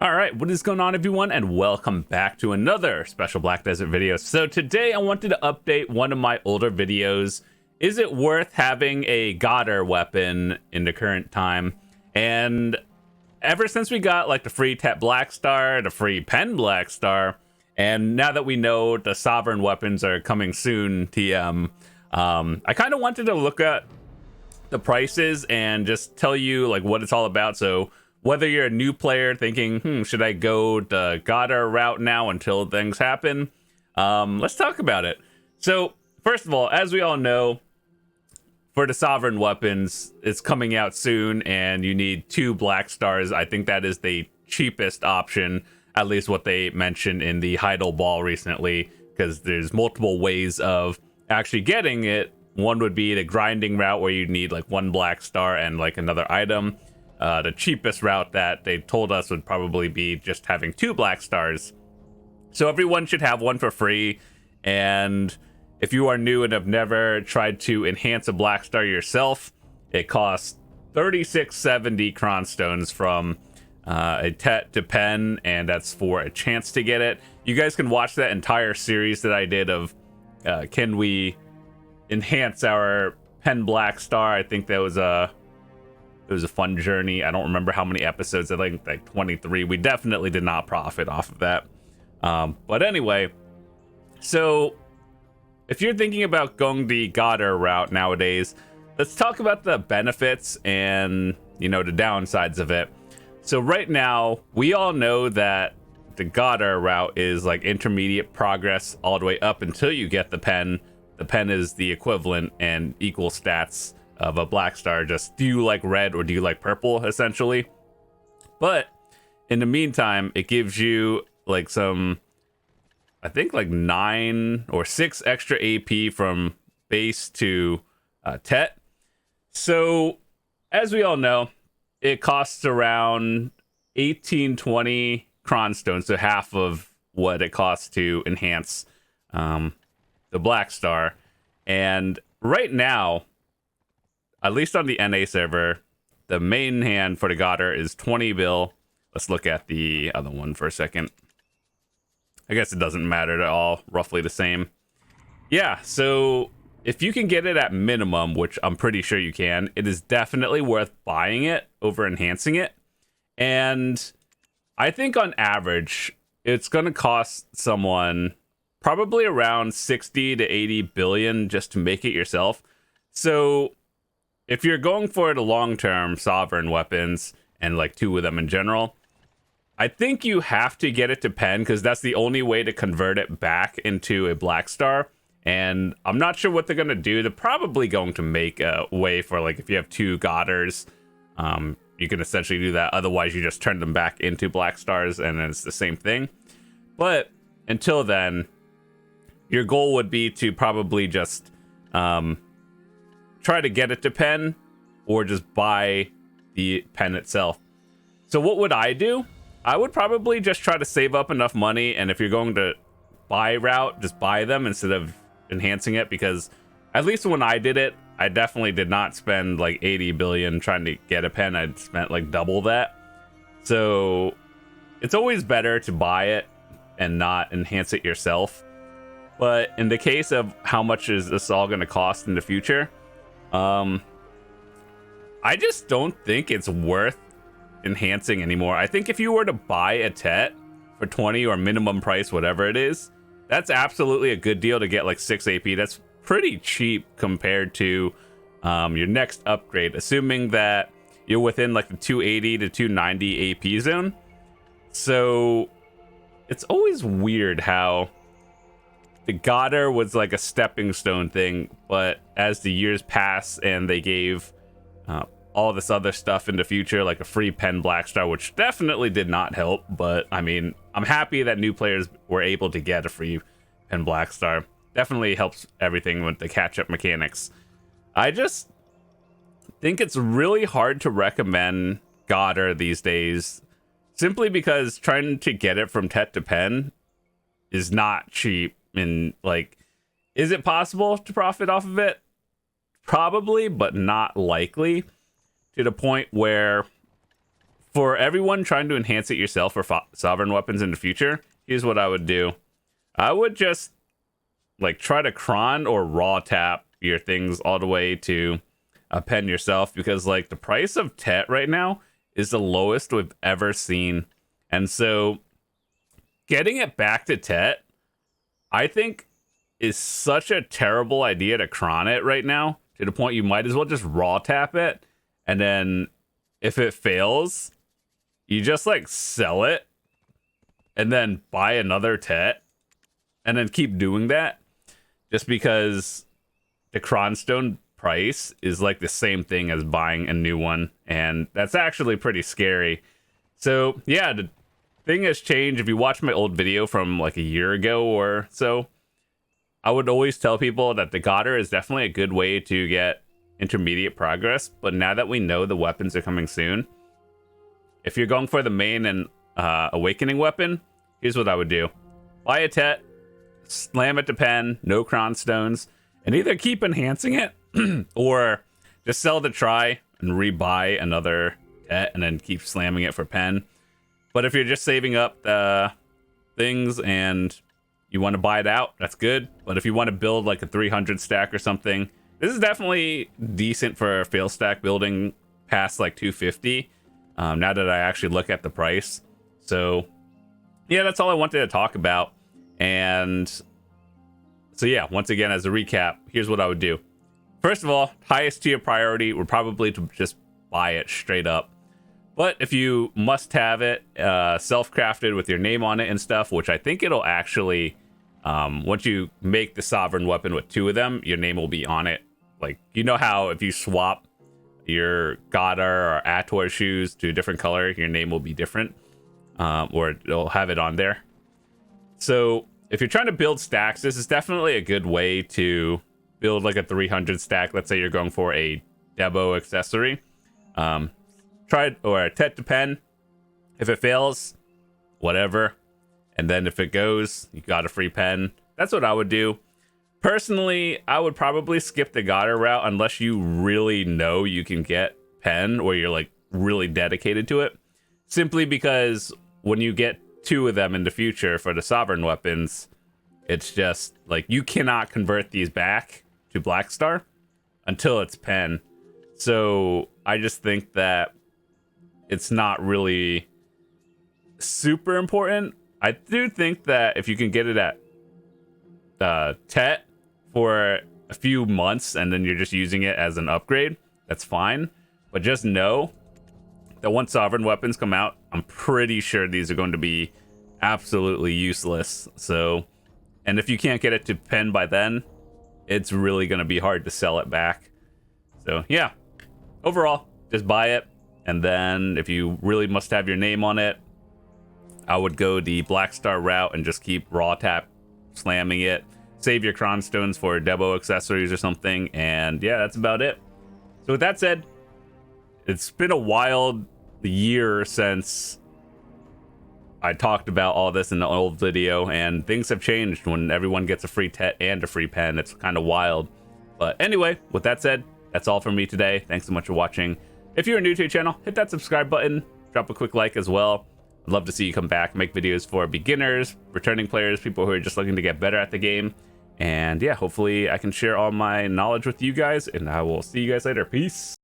All right, what is going on, everyone, and welcome back to another special Black Desert video. So today I wanted to update one of my older videos. Is it worth having a Godr weapon in the current time? And ever since we got like the free Tet Blackstar, the free Pen Blackstar, and now that we know the sovereign weapons are coming soon, TM, I kind of wanted to look at the prices and just tell you like what it's all about. So whether you're a new player thinking, should I go the Godr route now until things happen? Let's talk about it. So first of all, as we all know, for the sovereign weapons, it's coming out soon and you need 2 black stars. I think that is the cheapest option, at least what they mentioned in the Heidel Ball recently, because there's multiple ways of actually getting it. One would be the grinding route where you need like 1 black star and like another item. The cheapest route that they told us would probably be just having 2 black stars. So everyone should have one for free. And if you are new and have never tried to enhance a black star yourself, it costs 3670 cron stones from a Tet to Pen, and that's for a chance to get it. You guys can watch that entire series that I did of can we enhance our Pen Black Star. I think that was it was a fun journey. I don't remember how many episodes. I think like 23. We definitely did not profit off of that. But anyway, so if you're thinking about going the Godr route nowadays, let's talk about the benefits and, the downsides of it. So right now, we all know that the Godr route is like intermediate progress all the way up until you get the Pen. The Pen is the equivalent and equal stats of a black star. Just do you like red or do you like purple, essentially? But in the meantime, it gives you like some, I think like 9 or 6 extra AP from base to Tet. So as we all know, it costs around 1820 cron stones, so half of what it costs to enhance the black star. And right now, at least on the NA server, the main hand for the Godr is 20 bill. Let's look at the other one for a second. I guess it doesn't matter at all. Roughly the same. Yeah, so if you can get it at minimum, which I'm pretty sure you can, it is definitely worth buying it over enhancing it. And I think on average, it's going to cost someone probably around 60 to 80 billion just to make it yourself. So if you're going for the long-term sovereign weapons, and like 2 of them in general, I think you have to get it to Pen, because that's the only way to convert it back into a black star. And I'm not sure what they're going to do. They're probably going to make a way for, like, if you have 2 Godrs, you can essentially do that. Otherwise, you just turn them back into black stars, and then it's the same thing. But until then, your goal would be to probably just try to get it to Pen, or just buy the Pen itself. So what would I do? I would probably just try to save up enough money, and if you're going to buy route, just buy them instead of enhancing it, because at least when I did it, I definitely did not spend like 80 billion trying to get a Pen. I'd spent like double that. So it's always better to buy it and not enhance it yourself. But in the case of how much is this all going to cost in the future, I just don't think it's worth enhancing anymore. I think if you were to buy a Tet for 20 or minimum price, whatever it is, that's absolutely a good deal to get like 6 AP. That's pretty cheap compared to your next upgrade, assuming that you're within like the 280 to 290 AP zone. So it's always weird how the Godr was like a stepping stone thing, but as the years pass and they gave all this other stuff in the future, like a free Pen Blackstar, which definitely did not help, but I mean, I'm happy that new players were able to get a free Pen Blackstar. Definitely helps everything with the catch-up mechanics. I just think it's really hard to recommend Godr these days, simply because trying to get it from Tet to Pen is not cheap. And like, is it possible to profit off of it? Probably, but not likely, to the point where for everyone trying to enhance it yourself for sovereign weapons in the future, here's what I would do. I would just like try to cron or raw tap your things all the way to pen yourself, because like the price of Tet right now is the lowest we've ever seen. And so getting it back to Tet, I think, is such a terrible idea to cron it right now, to the point you might as well just raw tap it. And then if it fails, you just like sell it and then buy another Tet and then keep doing that, just because the cronstone price is like the same thing as buying a new one, and that's actually pretty scary. So yeah, the thing has changed. If you watch my old video from like a year ago or so, I would always tell people that the Godr is definitely a good way to get intermediate progress, but now that we know the weapons are coming soon, if you're going for the main and awakening weapon, here's what I would do. Buy a Tet, slam it to pen, no cron stones, and either keep enhancing it or just sell the try and rebuy another Tet and then keep slamming it for pen. But if you're just saving up the things and you want to buy it out, that's good. But if you want to build like a 300 stack or something, this is definitely decent for fail stack building past like 250. Now that I actually look at the price. So yeah, that's all I wanted to talk about. And so yeah, once again, as a recap, here's what I would do. First of all, highest tier priority would probably to just buy it straight up. But if you must have it self-crafted with your name on it and stuff, which I think it'll actually, once you make the sovereign weapon with 2 of them, your name will be on it. Like, you know how if you swap your Godr or Ator shoes to a different color, your name will be different, or it'll have it on there. So if you're trying to build stacks, this is definitely a good way to build like a 300 stack. Let's say you're going for a Debo accessory. Try it, or a Tet to pen. If it fails, whatever. And then if it goes, you got a free pen. That's what I would do. Personally, I would probably skip the Godr route unless you really know you can get pen or you're like really dedicated to it. Simply because when you get 2 of them in the future for the sovereign weapons, it's just like you cannot convert these back to Blackstar until it's pen. So I just think that it's not really super important. I do think that if you can get it at Tet for a few months and then you're just using it as an upgrade, that's fine. But just know that once sovereign weapons come out, I'm pretty sure these are going to be absolutely useless. So, and if you can't get it to pen by then, it's really going to be hard to sell it back. So yeah, overall, just buy it. And then if you really must have your name on it, I would go the Blackstar route and just keep raw tap slamming it. Save your cron stones for Debo accessories or something. And yeah, that's about it. So with that said, it's been a wild year since I talked about all this in the old video, and things have changed when everyone gets a free Tet and a free pen. It's kind of wild. But anyway, with that said, that's all from me today. Thanks so much for watching. If you're new to the channel, hit that subscribe button. Drop a quick like as well. I'd love to see you come back, make videos for beginners, returning players, people who are just looking to get better at the game. And yeah, hopefully I can share all my knowledge with you guys, and I will see you guys later. Peace.